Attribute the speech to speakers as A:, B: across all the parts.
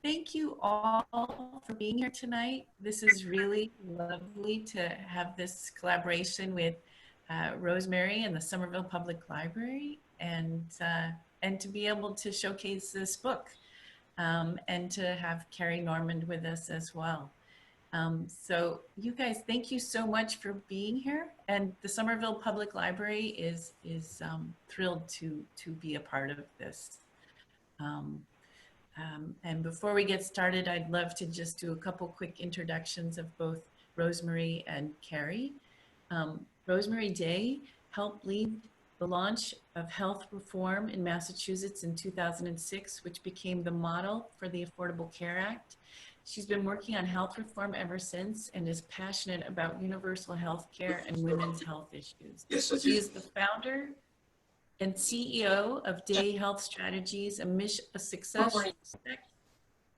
A: thank you all for being here tonight. This is really lovely to have this collaboration with Rosemary and the Somerville Public Library, and to be able to showcase this book, and to have Carrie Normand with us as well. So you guys, thank you so much for being here. And the Somerville Public Library is thrilled to be a part of this. And before we get started, I'd love to just do a couple quick introductions of both Rosemarie and Carrie. Rosemarie Day helped lead the launch of health reform in Massachusetts in 2006, which became the model for the Affordable Care Act. She's been working on health reform ever since and is passionate about universal health care and women's health issues. She is the founder and CEO of Day Health Strategies, a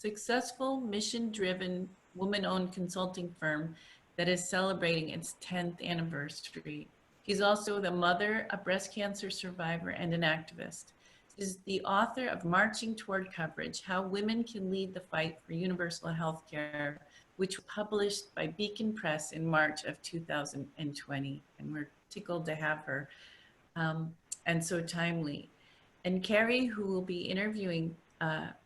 A: successful mission-driven, woman-owned consulting firm that is celebrating its 10th anniversary. She's also the mother, a breast cancer survivor, and an activist. Is the author of Marching Toward Coverage, How Women Can Lead the Fight for Universal Health Care, which was published by Beacon Press in March of 2020. And we're tickled to have her, and so timely. And Carrie, who will be interviewing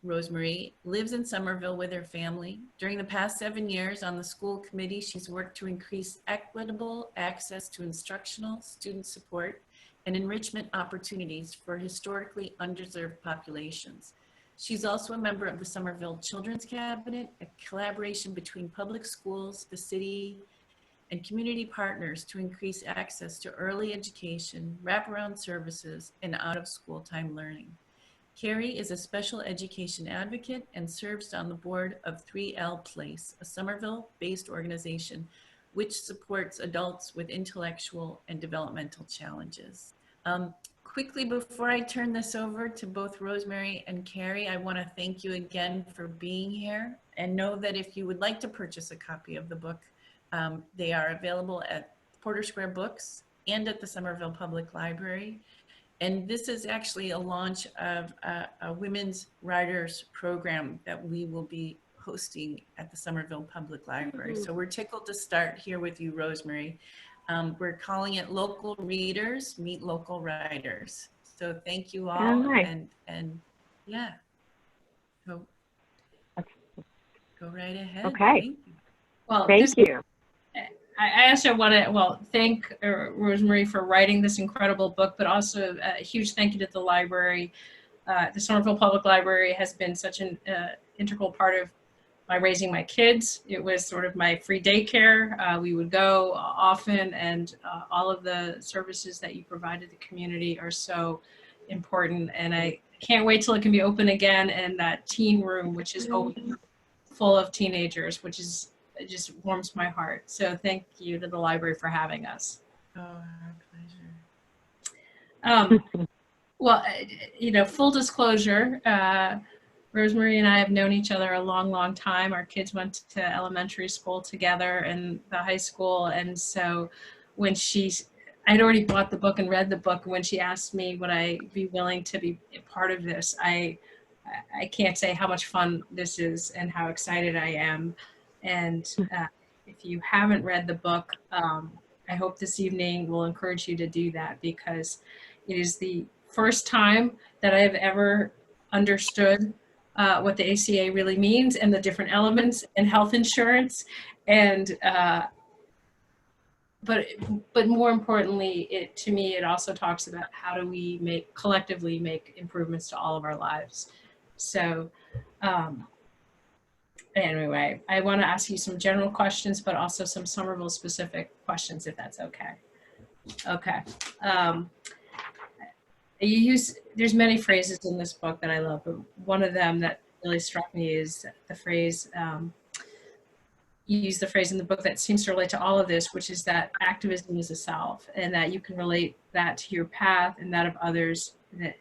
A: Rosemarie, lives in Somerville with her family. During the past 7 years on the school committee, she's worked to increase equitable access to instructional, student support, and enrichment opportunities for historically underserved populations. She's also a member of the Somerville Children's Cabinet, a collaboration between public schools, the city, and community partners to increase access to early education, wraparound services, and out-of-school time learning. Carrie is a special education advocate and serves on the board of 3L Place, a Somerville-based organization which supports adults with intellectual and developmental challenges. Quickly, before I turn this over to both Rosemarie and Carrie, I want to thank you again for being here, and know that if you would like to purchase a copy of the book, they are available at Porter Square Books and at the Somerville Public Library. And this is actually a launch of a women's writers program that we will be hosting at the Somerville Public Library. So we're tickled to start here with you, Rosemarie. We're calling it Local Readers Meet Local Writers. So thank you all.
B: Oh, nice.
A: And yeah, go right ahead.
B: Okay.
A: Thank you.
C: Well,
B: Thank you.
C: I also want to, thank Rosemarie for writing this incredible book, but also a huge thank you to the library. The Somerville Public Library has been such an integral part of my raising my kids. It was sort of my free daycare. We would go often, and all of the services that you provide to the community are so important. And I can't wait till it can be open again, and that teen room, which is open, full of teenagers, which is, it just warms my heart. So thank you to the library for having us.
A: Oh, our pleasure.
C: Well, full disclosure, Rosemarie and I have known each other a long, long time. Our kids went to elementary school together and the high school. And so when I'd already bought the book and read the book. When she asked me would I be willing to be a part of this, I can't say how much fun this is and how excited I am. And if you haven't read the book, I hope this evening will encourage you to do that, because it is the first time that I have ever understood what the ACA really means and the different elements in health insurance. And but more importantly, to me, it also talks about how do we collectively make improvements to all of our lives. So anyway, I want to ask you some general questions, but also some Somerville specific questions, if that's okay. Okay. There's many phrases in this book that I love, but one of them that really struck me is the phrase, you use the phrase in the book that seems to relate to all of this, which is that activism is a self, and that you can relate that to your path and that of others, that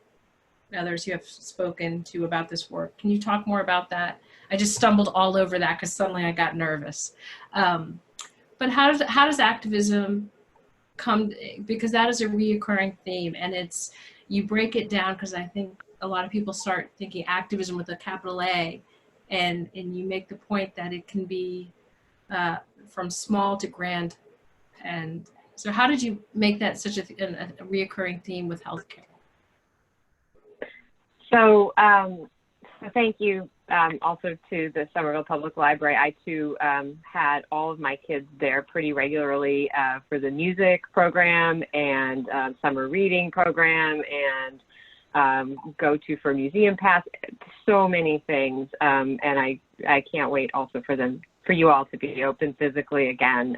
C: others you have spoken to about this work. Can you talk more about that? I just stumbled all over that because suddenly I got nervous. But how does activism come, because that is a reoccurring theme, and you break it down, because I think a lot of people start thinking activism with a capital A, and you make the point that it can be from small to grand. And so how did you make that such a reoccurring theme with healthcare?
B: So, so thank you also to the Somerville Public Library. I too had all of my kids there pretty regularly for the music program and summer reading program and go to for museum pass, so many things. And I can't wait also for you all to be open physically again.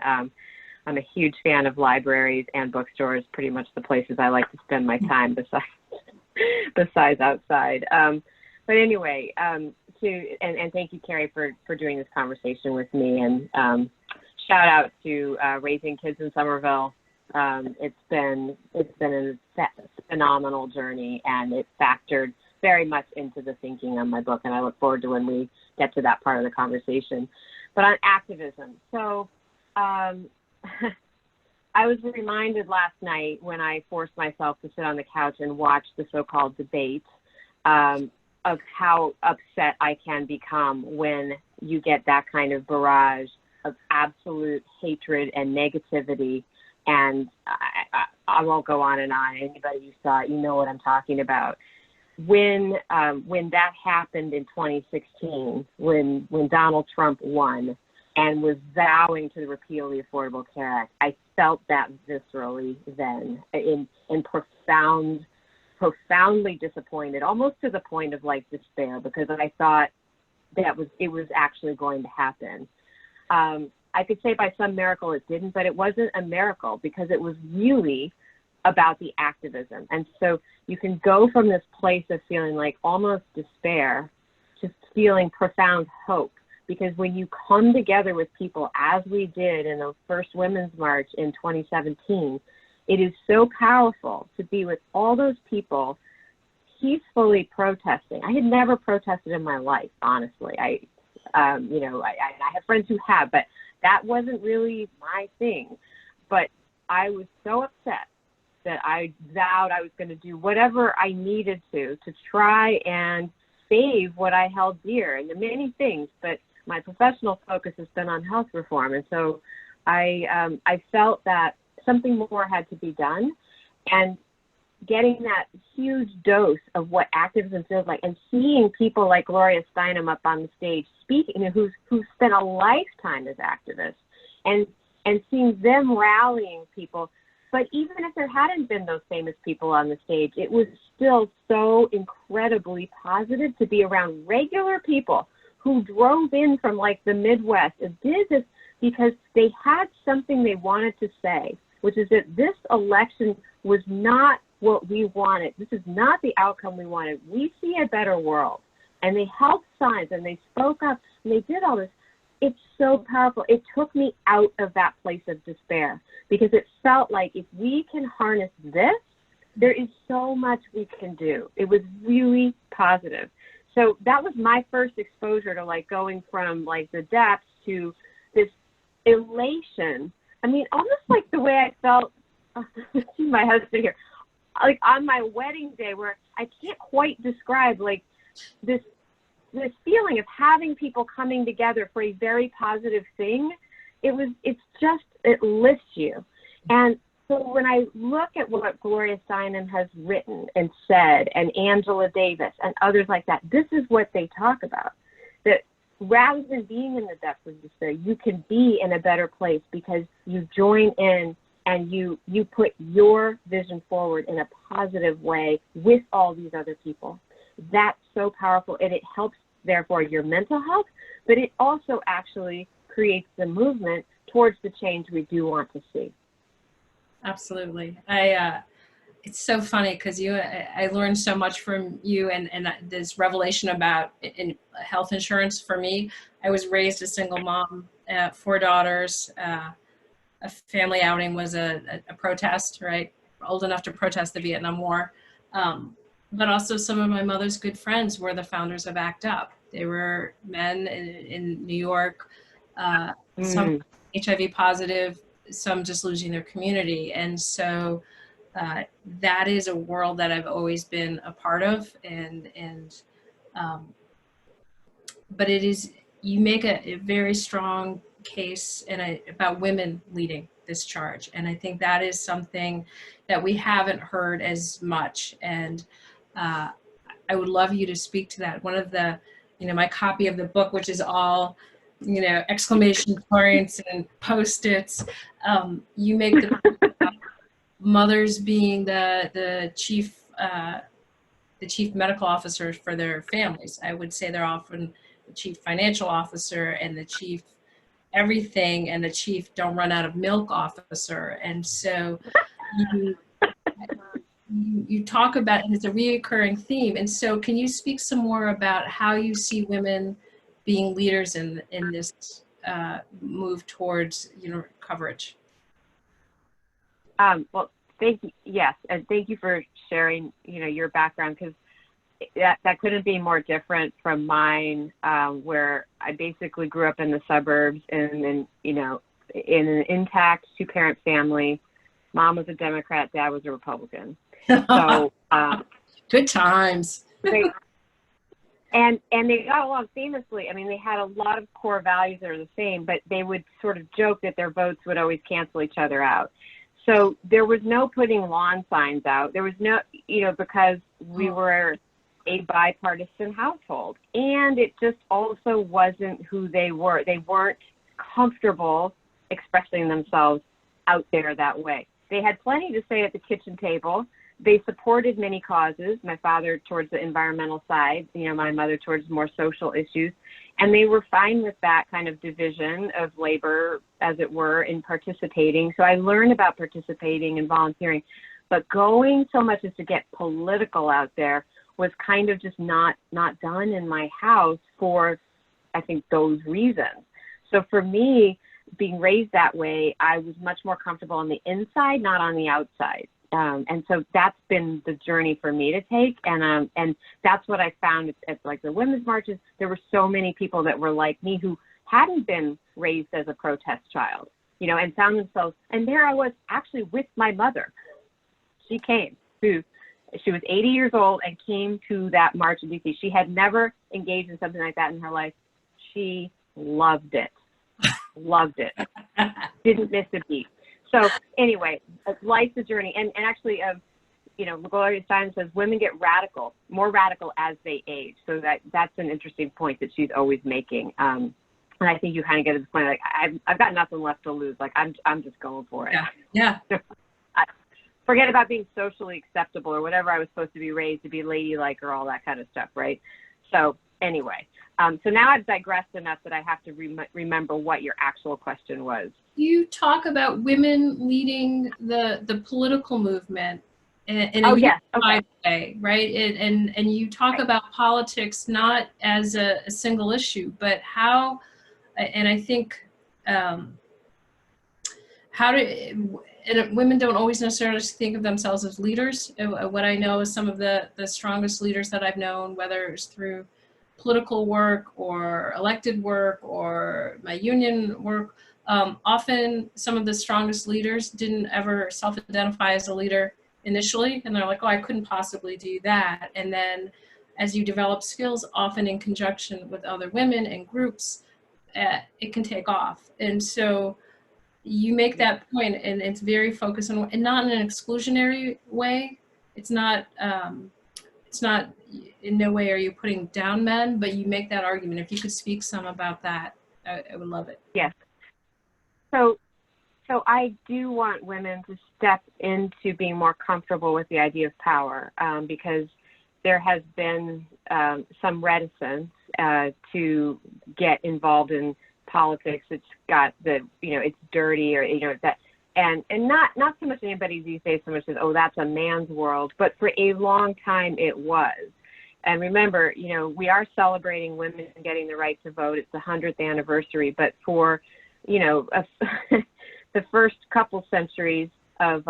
B: I'm a huge fan of libraries and bookstores, pretty much the places I like to spend my time besides outside. But anyway, and thank you, Carrie, for doing this conversation with me. And shout out to Raising Kids in Somerville. It's been a phenomenal journey, and it factored very much into the thinking on my book. And I look forward to when we get to that part of the conversation. But on activism, so I was reminded last night when I forced myself to sit on the couch and watch the so-called debate of how upset I can become when you get that kind of barrage of absolute hatred and negativity. And I won't go on and on. Anybody who saw it, you know what I'm talking about. When that happened in 2016, when Donald Trump won and was vowing to repeal the Affordable Care Act, I felt that viscerally then, in profoundly disappointed, almost to the point of like despair, because I thought it was actually going to happen. I could say by some miracle it didn't, but it wasn't a miracle because it was really about the activism. And so you can go from this place of feeling like almost despair to feeling profound hope. Because when you come together with people, as we did in the first Women's March in 2017, it is so powerful to be with all those people peacefully protesting. I had never protested in my life, honestly. I have friends who have, but that wasn't really my thing. But I was so upset that I vowed I was going to do whatever I needed to try and save what I held dear, and the many things, but my professional focus has been on health reform. And so I felt that something more had to be done, and getting that huge dose of what activism feels like and seeing people like Gloria Steinem up on the stage speaking, who spent a lifetime as activists, and seeing them rallying people. But even if there hadn't been those famous people on the stage, it was still so incredibly positive to be around regular people who drove in from like the Midwest and did this because they had something they wanted to say, which is that this election was not what we wanted. This is not the outcome we wanted. We see a better world. And they held signs and they spoke up and they did all this. It's so powerful. It took me out of that place of despair because it felt like if we can harness this, there is so much we can do. It was really positive. So that was my first exposure to like going from like the depths to this elation. I mean, almost like the way I felt, see my husband here, like on my wedding day, where I can't quite describe like this feeling of having people coming together for a very positive thing. It lifts you. And so when I look at what Gloria Steinem has written and said, and Angela Davis and others like that, this is what they talk about, that rather than being in the depths of despair, you can be in a better place because you join in and you put your vision forward in a positive way with all these other people. That's so powerful, and it helps, therefore, your mental health, but it also actually creates the movement towards the change we do want to see.
C: Absolutely. It's so funny because I learned so much from you and this revelation about health insurance for me. I was raised a single mom, 4 daughters. A family outing was a protest, right? Old enough to protest the Vietnam War. But also some of my mother's good friends were the founders of ACT UP. They were men in New York, some HIV positive, some just losing their community. And so that is a world that I've always been a part of. And but you make a very strong case about women leading this charge. And I think that is something that we haven't heard as much. And I would love you to speak to that. One of the, my copy of the book, which is all, exclamation points and Post-its, you make the point about mothers being the chief medical officers for their families. I would say they're often the chief financial officer and the chief everything and the chief don't run out of milk officer. And so you talk about, and it's a reoccurring theme. And so can you speak some more about how you see women being leaders in this move towards coverage?
B: Well, thank you. Yes, and thank you for sharing, your background, because that couldn't be more different from mine, where I basically grew up in the suburbs and in an intact 2-parent family. Mom was a Democrat, Dad was a Republican. So
C: good times.
B: And they got along famously. I mean, they had a lot of core values that are the same, but they would sort of joke that their votes would always cancel each other out. So there was no putting lawn signs out. There was no, because we were a bipartisan household. And it just also wasn't who they were. They weren't comfortable expressing themselves out there that way. They had plenty to say at the kitchen table. They supported many causes, my father towards the environmental side, my mother towards more social issues. And they were fine with that kind of division of labor, as it were, in participating. So I learned about participating and volunteering. But going so much as to get political out there was kind of just not done in my house for, I think, those reasons. So for me, being raised that way, I was much more comfortable on the inside, not on the outside. And so that's been the journey for me to take. And that's what I found at like the women's marches. There were so many people that were like me who hadn't been raised as a protest child, and found themselves. And there I was actually with my mother. She came she was 80 years old and came to that march in DC. She had never engaged in something like that in her life. She loved it. Loved it. Didn't miss a beat. So anyway, life's a journey. And actually, Gloria Steinem says women get more radical as they age. So that's an interesting point that she's always making. And I think you kind of get to the point, like, I've got nothing left to lose. Like, I'm just going for it.
C: Yeah.
B: Forget about being socially acceptable or whatever I was supposed to be raised to be ladylike or all that kind of stuff, right? So anyway, so now I've digressed enough that I have to remember what your actual question was.
C: You talk about women leading the political movement in a unified way, right? And you talk about politics not as a single issue, but how, and I think and women don't always necessarily think of themselves as leaders. What I know is some of the strongest leaders that I've known, whether it's through political work or elected work or my union work, often some of the strongest leaders didn't ever self-identify as a leader initially, and they're like, oh, I couldn't possibly do that. And then as you develop skills, often in conjunction with other women and groups, it can take off. And so you make that point, and it's very focused on, and not in an exclusionary way. It's not in no way are you putting down men, but you make that argument. If you could speak some about that, I would love it.
B: Yes. So I do want women to step into being more comfortable with the idea of power, because there has been some reticence to get involved in politics. It's got it's dirty, or that, and not so much anybody these days so much as, oh, that's a man's world, but for a long time it was. And remember, we are celebrating women getting the right to vote. It's the 100th anniversary, but for the first couple centuries of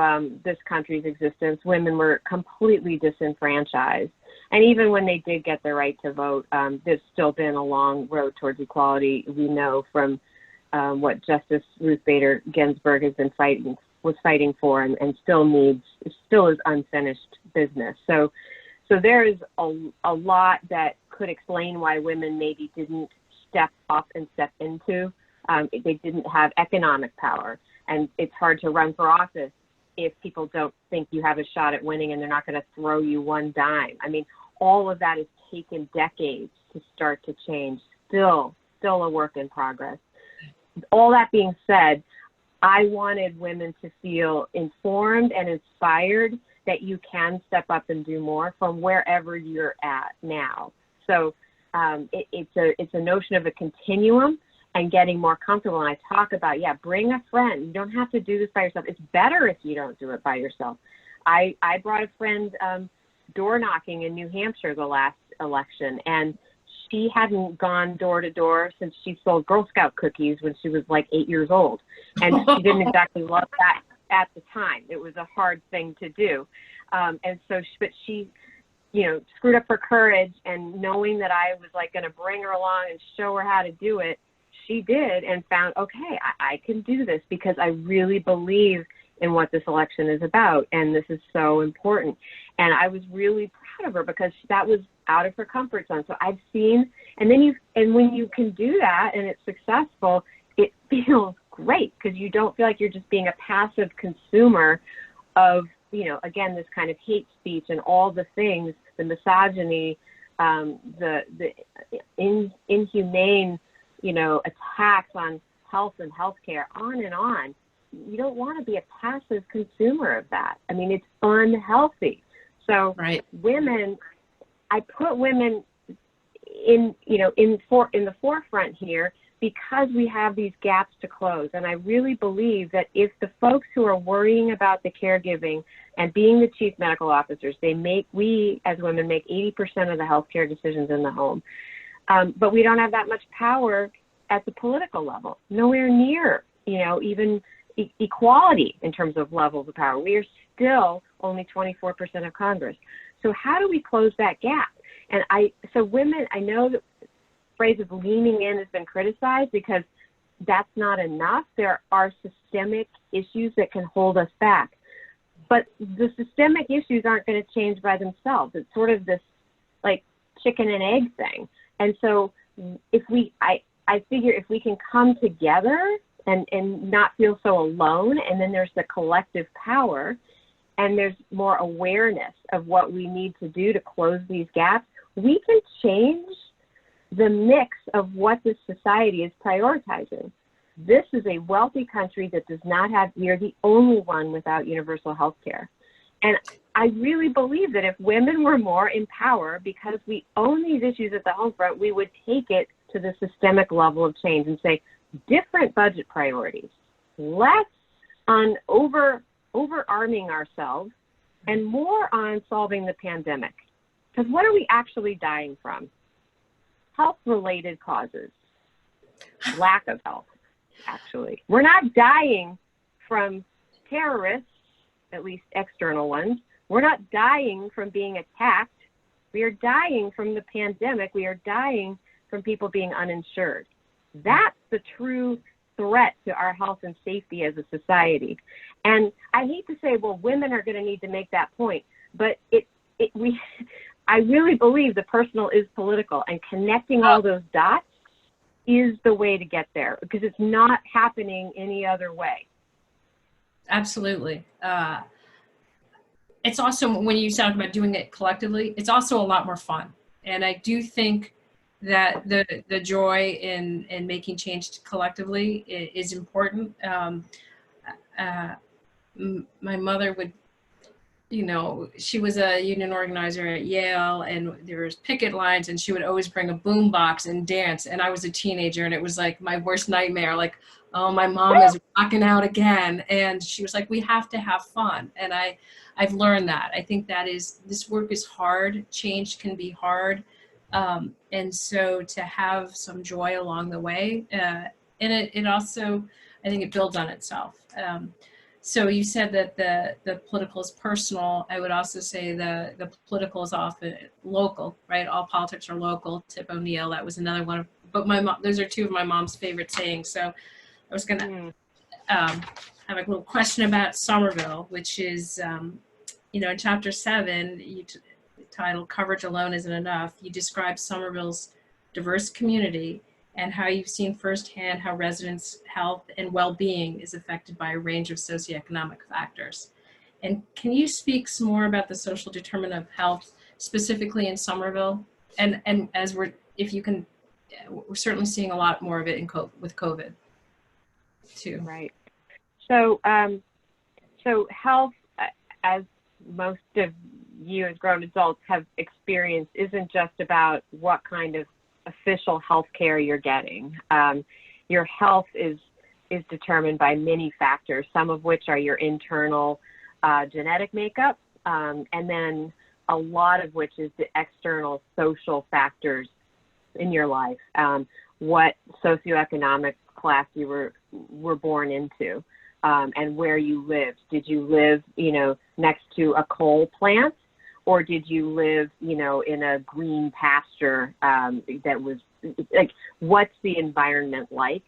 B: this country's existence, women were completely disenfranchised. And even when they did get the right to vote, there's still been a long road towards equality. We know from what Justice Ruth Bader Ginsburg was fighting for, and still is unfinished business. So So there is a lot that could explain why women maybe didn't step up and step into. They didn't have economic power. And it's hard to run for office if people don't think you have a shot at winning and they're not going to throw you one dime. I mean, all of that has taken decades to start to change. Still a work in progress. All that being said, I wanted women to feel informed and inspired that you can step up and do more from wherever you're at now. So it's a notion of a continuum and getting more comfortable. And I talk about, bring a friend. You don't have to do this by yourself. It's better if you don't do it by yourself. I brought a friend door knocking in New Hampshire the last election, and she hadn't gone door to door since she sold Girl Scout cookies when she was like 8 years old. And she didn't exactly love that at the time. It was a hard thing to do. And so, but she, screwed up her courage, and knowing that I was like going to bring her along and show her how to do it, she did, and found, okay, I can do this because I really believe in what this election is about. And this is so important. And I was really proud of her because that was out of her comfort zone. So I've seen, and when you can do that and it's successful, it feels great because you don't feel like you're just being a passive consumer of, again, this kind of hate speech and all the things, the misogyny, the inhumane, attacks on health and healthcare, on and on. You don't want to be a passive consumer of that. I mean, it's unhealthy. So
C: Right.
B: Women, I put women in the forefront here because we have these gaps to close. And I really believe that if the folks who are worrying about the caregiving and being the chief medical officers, we as women make 80% of the healthcare decisions in the home. But we don't have that much power at the political level, nowhere near, even equality in terms of levels of power. We are still only 24% of Congress. So how do we close that gap? And so women, I know that the phrase of leaning in has been criticized because that's not enough. There are systemic issues that can hold us back. But the systemic issues aren't going to change by themselves. It's sort of this like chicken and egg thing. And so I figure if we can come together and not feel so alone, and then there's the collective power, and there's more awareness of what we need to do to close these gaps, we can change the mix of what this society is prioritizing. This is a wealthy country that does not have, we are the only one without universal health care. And I really believe that if women were more in power, because we own these issues at the home front, we would take it to the systemic level of change and say, different budget priorities, less on over-arming ourselves and more on solving the pandemic. Because what are we actually dying from? Health-related causes, lack of health, actually. We're not dying from terrorists, at least external ones. We're not dying from being attacked. We are dying from the pandemic. We are dying from people being uninsured. That's the true threat to our health and safety as a society. And I hate to say, well, women are going to need to make that point, but I really believe the personal is political, and connecting all those dots is the way to get there, because it's not happening any other way.
C: Absolutely. It's also, when you talk about doing it collectively, it's also a lot more fun. And I do think that the joy in making change collectively is important. My mother would, she was a union organizer at Yale, and there was picket lines, and she would always bring a boom box and dance. And I was a teenager, and it was like my worst nightmare. Like, oh, my mom is rocking out again. And she was like, we have to have fun. And I've learned that. I think this work is hard. Change can be hard. And so to have some joy along the way, and it also, I think it builds on itself. So you said that the political is personal. I would also say the political is often local, right? All politics are local. Tip O'Neill, that was another one. But my mom, those are two of my mom's favorite sayings. So I was gonna have a little question about Somerville, which is, in chapter 7, titled Coverage Alone Isn't Enough, you describe Somerville's diverse community and how you've seen firsthand how residents' health and well-being is affected by a range of socioeconomic factors. And can you speak some more about the social determinant of health, specifically in Somerville? And as if you can, we're certainly seeing a lot more of it with COVID too.
B: Right. So, so health, as most of you as grown adults have experienced, isn't just about what kind of official health care you're getting. Your health is determined by many factors, some of which are your internal genetic makeup, and then a lot of which is the external social factors in your life, what socioeconomic class you were born into, and where you lived. Did you live, next to a coal plant, or did you live, in a green pasture that was like, what's the environment like?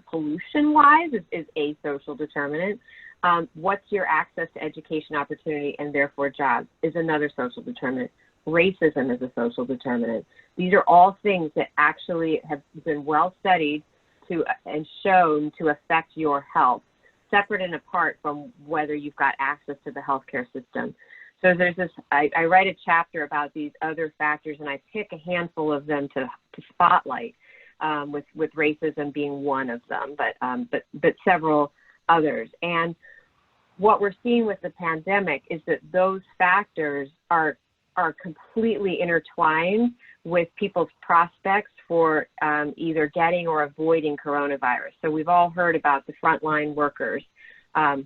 B: Pollution-wise is a social determinant. What's your access to education opportunity and therefore jobs is another social determinant. Racism is a social determinant. These are all things that actually have been well studied and shown to affect your health, separate and apart from whether you've got access to the healthcare system. So there's this, I write a chapter about these other factors, and I pick a handful of them to spotlight, with racism being one of them, but several others. And what we're seeing with the pandemic is that those factors are completely intertwined with people's prospects for either getting or avoiding coronavirus. So we've all heard about the frontline workers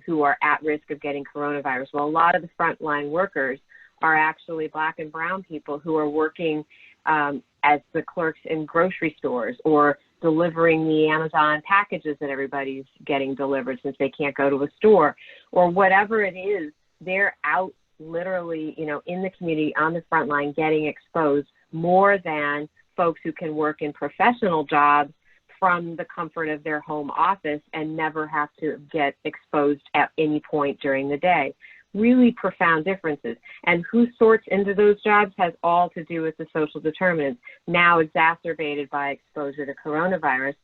B: who are at risk of getting coronavirus. Well, a lot of the frontline workers are actually Black and brown people who are working as the clerks in grocery stores or delivering the Amazon packages that everybody's getting delivered since they can't go to a store, or whatever it is. They're out literally, in the community on the front line getting exposed more than folks who can work in professional jobs from the comfort of their home office and never have to get exposed at any point during the day. Really profound differences. And who sorts into those jobs has all to do with the social determinants, now exacerbated by exposure to coronavirus,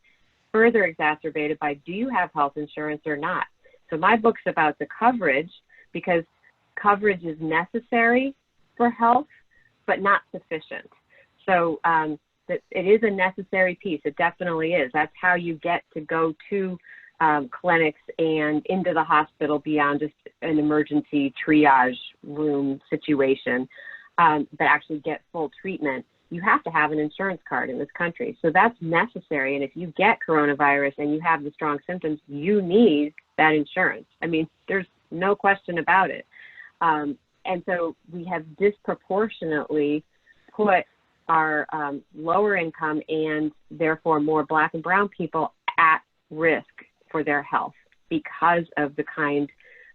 B: further exacerbated by, do you have health insurance or not? So my book's about the coverage, because coverage is necessary for health, but not sufficient. So that it is a necessary piece. It definitely is. That's how you get to go to clinics and into the hospital beyond just an emergency triage room situation, but actually get full treatment. You have to have an insurance card in this country. So that's necessary. And if you get coronavirus and you have the strong symptoms, you need that insurance. I mean, there's no question about it. And so we have disproportionately put our lower income and therefore more Black and brown people at risk for their health because of the kind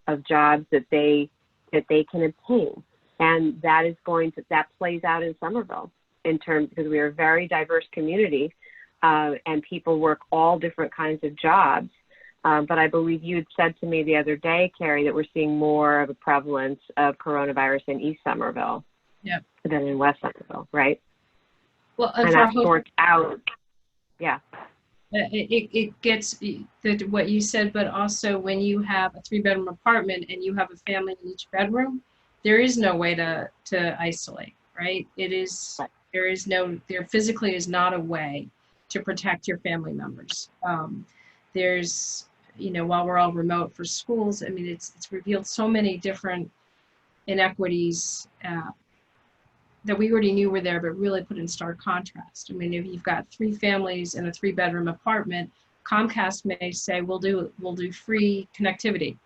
B: of jobs that they can obtain. And that plays out in Somerville because we are a very diverse community and people work all different kinds of jobs. But I believe you had said to me the other day, Carrie, that we're seeing more of a prevalence of coronavirus in East Somerville than in West Somerville, right?
C: Well,
B: and that sorts out, yeah.
C: It gets what you said, but also when you have a 3-bedroom apartment and you have a family in each bedroom, there is no way to isolate, right? There physically is not a way to protect your family members. There's, while we're all remote for schools, I mean, it's revealed so many different inequities that we already knew were there, but really put in stark contrast. I mean, if you've got 3 families in a 3-bedroom apartment, Comcast may say, we'll do free connectivity.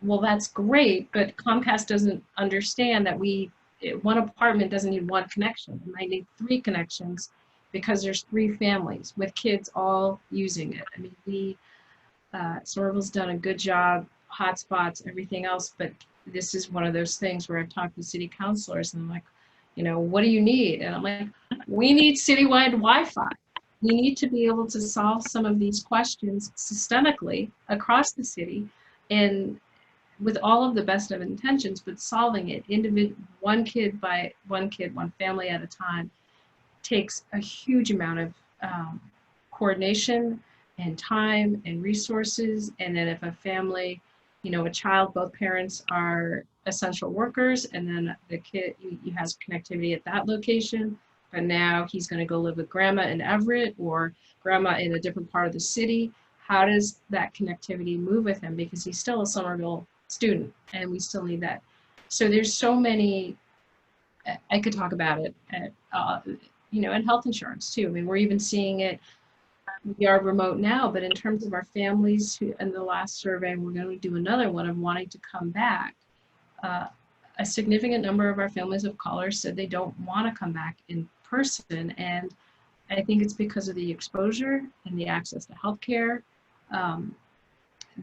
C: Well, that's great, but Comcast doesn't understand that one apartment doesn't need 1 connection. It might need 3 connections because there's 3 families with kids all using it. I mean, Somerville's done a good job, hotspots, everything else, but this is one of those things where I've talked to city councilors and I'm like, what do you need? And I'm like, we need citywide Wi-Fi. We need to be able to solve some of these questions systemically across the city. And with all of the best of intentions, but solving it one kid by one kid, one family at a time, takes a huge amount of coordination and time and resources. And then if a family, you know, a child, both parents are essential workers, and then the kid, he has connectivity at that location, but now he's going to go live with grandma in Everett or grandma in a different part of the city. How does that connectivity move with him? Because he's still a Somerville student, and we still need that. So there's so many, I could talk about it, you know, and health insurance too. I mean, we're even seeing it, we are remote now, but in terms of our families who, in the last survey, we're going to do another one of wanting to come back. A significant number of our families of color said they don't want to come back in person. And I think it's because of the exposure and the access to healthcare.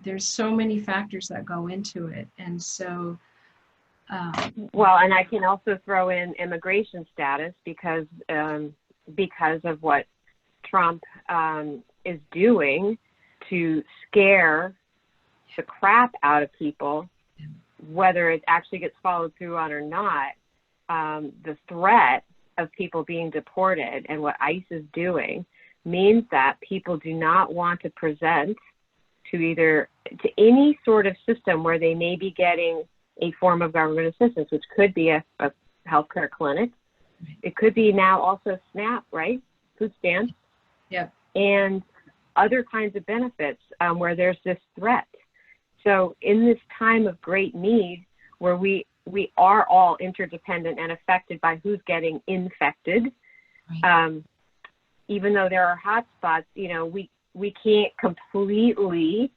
C: There's so many factors that go into it. And so,
B: well, and I can also throw in immigration status because of what Trump is doing to scare the crap out of people, whether it actually gets followed through on or not. The threat of people being deported and what ICE is doing means that people do not want to present to any sort of system where they may be getting a form of government assistance, which could be a healthcare clinic. It could be now also SNAP, right? Food stamps.
C: Yep.
B: And other kinds of benefits where there's this threat. So in this time of great need, where we are all interdependent and affected by who's getting infected, right. Even though there are hot spots, you know, we can't completely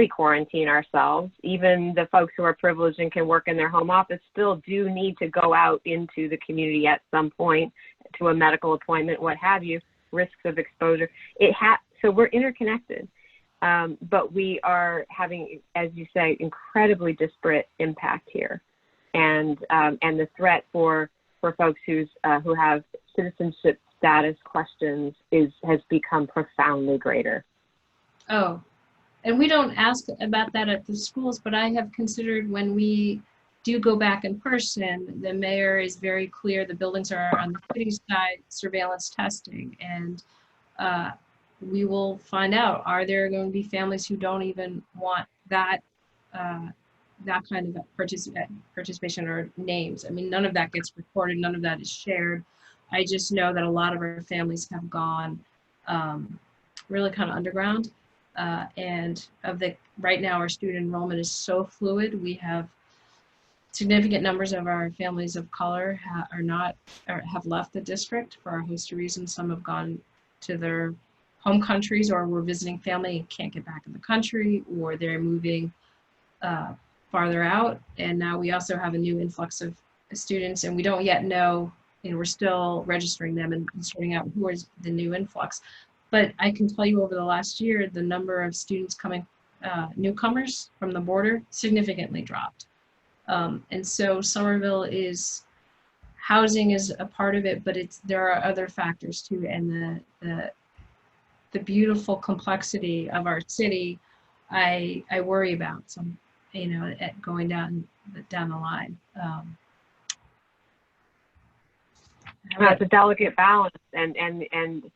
B: quarantine ourselves. Even the folks who are privileged and can work in their home office still do need to go out into the community at some point to a medical appointment, what have you, risks of exposure. So we're interconnected, but we are having, as you say, incredibly disparate impact here. And the threat for folks who have citizenship status questions has become profoundly greater.
C: Oh, and we don't ask about that at the schools, but I have considered when we do go back in person, the mayor is very clear, the buildings are on the city side, surveillance testing, and we will find out, are there going to be families who don't even want that kind of participation or names? I mean, none of that gets recorded, none of that is shared. I just know that a lot of our families have gone really kind of underground. And right now our student enrollment is so fluid. We have significant numbers of our families of color have left the district for a host of reasons. Some have gone to their home countries, or were visiting family and can't get back in the country, or they're moving farther out. And now we also have a new influx of students, and we don't yet know, you know, we're still registering them and sorting out who is the new influx. But I can tell you over the last year, the number of students coming, newcomers from the border, significantly dropped. And so Somerville housing is a part of it, but there are other factors too. And the beautiful complexity of our city, I worry about some, you know, going down the line.
B: It's a delicate balance, and